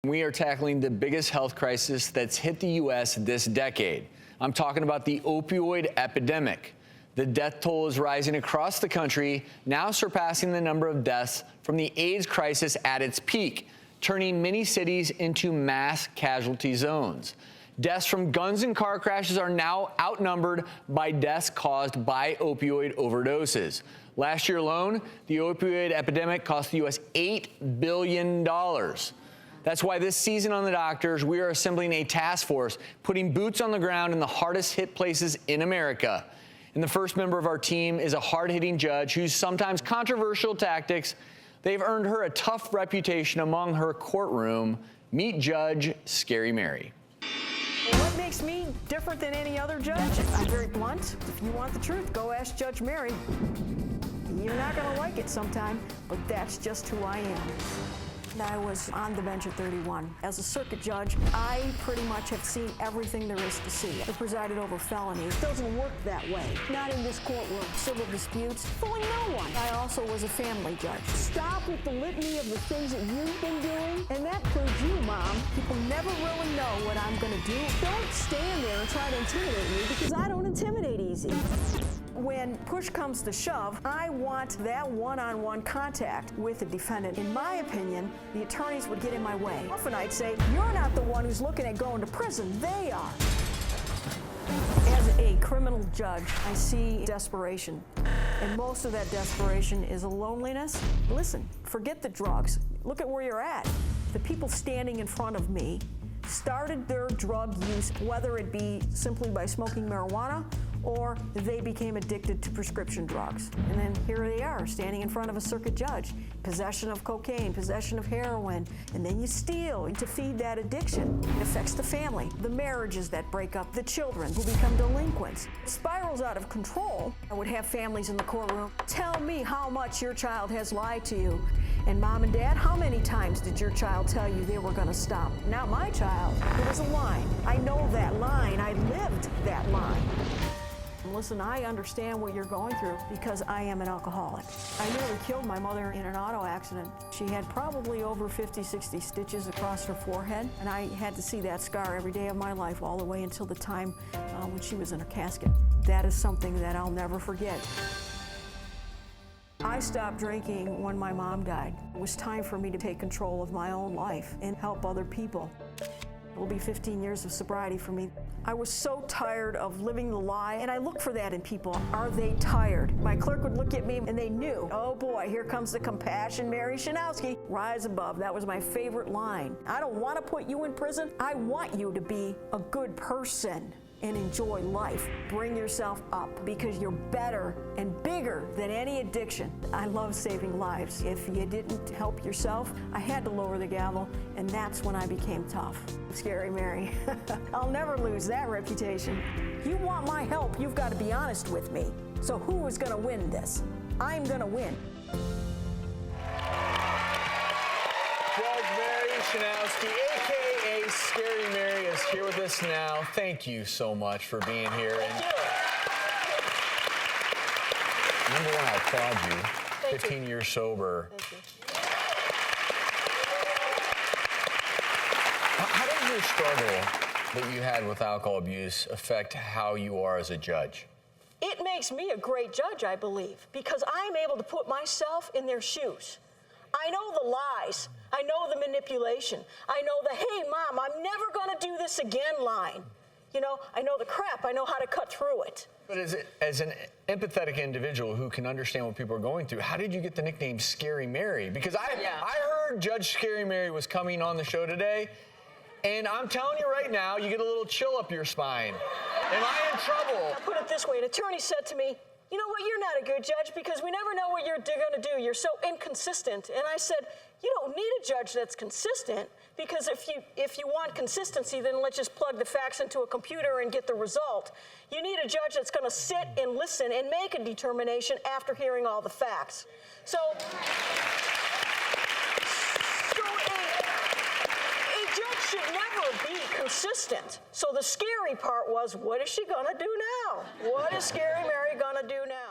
We are tackling the biggest health crisis that's hit the U.S. this decade. I'm talking about the opioid epidemic. The death toll is rising across the country, now surpassing the number of deaths from the AIDS crisis at its peak, turning many cities into mass casualty zones. Deaths from guns and car crashes are now outnumbered by deaths caused by opioid overdoses. Last year alone, the opioid epidemic cost the U.S. $8 billion. That's why this season on The Doctors, we are assembling a task force, putting boots on the ground in the hardest hit places in America. And the first member of our team is a hard-hitting judge whose sometimes controversial tactics, they've earned her a tough reputation among her courtroom. Meet Judge Scary Mary. What makes me different than any other judge? I'm very blunt. If you want the truth, go ask Judge Mary. You're not going to like it sometime, but that's just who I am. I was on the bench at 31. As a circuit judge, I pretty much have seen everything there is to see. I presided over felonies. It doesn't work that way. Not in this courtroom. Civil disputes, fooling no one. I also was a family judge. Stop with the litany of the things that you've been doing, and that includes you, Mom. People never really know what I'm going to do. Don't stand there and try to intimidate me, because I don't intimidate easy. When push comes to shove, I want that one-on-one contact with the defendant. In my opinion, the attorneys would get in my way. Often I'd say, you're not the one who's looking at going to prison, they are. As a criminal judge, I see desperation. And most of that desperation is a loneliness. Listen, forget the drugs. Look at where you're at. The people standing in front of me started their drug use, whether it be simply by smoking marijuana or they became addicted to prescription drugs. And then here they are, standing in front of a circuit judge, possession of cocaine, possession of heroin, and then you steal to feed that addiction. It affects the family, the marriages that break up, the children who become delinquents. It spirals out of control. I would have families in the courtroom, tell me how much your child has lied to you. And Mom and Dad, how many times did your child tell you they were gonna stop? Not my child, it was a line. I know that line, I lived that line. Listen, I understand what you're going through because I am an alcoholic. I nearly killed my mother in an auto accident. She had probably over 50, 60 stitches across her forehead, and I had to see that scar every day of my life all the way until the time when she was in a casket. That is something that I'll never forget. I stopped drinking when my mom died. It was time for me to take control of my own life and help other people. It will be 15 years of sobriety for me. I was so tired of living the lie, and I look for that in people. Are they tired? My clerk would look at me and they knew, oh boy, here comes the compassion Mary Chrzanowski. Rise above. That was my favorite line. I don't want to put you in prison. I want you to be a good person and enjoy life. Bring yourself up because you're better and bigger than any addiction. I love saving lives. If you didn't help yourself, I had to lower the gavel, and that's when I became tough. Scary Mary. I'll never lose that reputation. You want my help, you've got to be honest with me. So who is going to win this? I'm going to win. Judge Mary Chrzanowski, a.k.a. Scary Mary, is here with us now. Thank you so much for being here. Thank you. Number one, I applaud you. Thank 15 years sober. Thank you. How did your struggle that you had with alcohol abuse affect how you are as a judge? It makes me a great judge, I believe, because I'm able to put myself in their shoes. I know the lies. I know the manipulation. I know the, hey, Mom, I'm never going to do this again line. You know, I know the crap. I know how to cut through it. But as an empathetic individual who can understand what people are going through, how did you get the nickname Scary Mary? Because I heard Judge Scary Mary was coming on the show today, and I'm telling you right now, you get a little chill up your spine. Am I in trouble? I'll put it this way. An attorney said to me, you know what, you're not a good judge because we never know what you're going to do. You're so inconsistent. And I said, you don't need a judge that's consistent because if you want consistency, then let's just plug the facts into a computer and get the result. You need a judge that's going to sit and listen and make a determination after hearing all the facts. So a judge should never be consistent. So the scary part was, what is she going to do now? What is Scary Mary going to do now?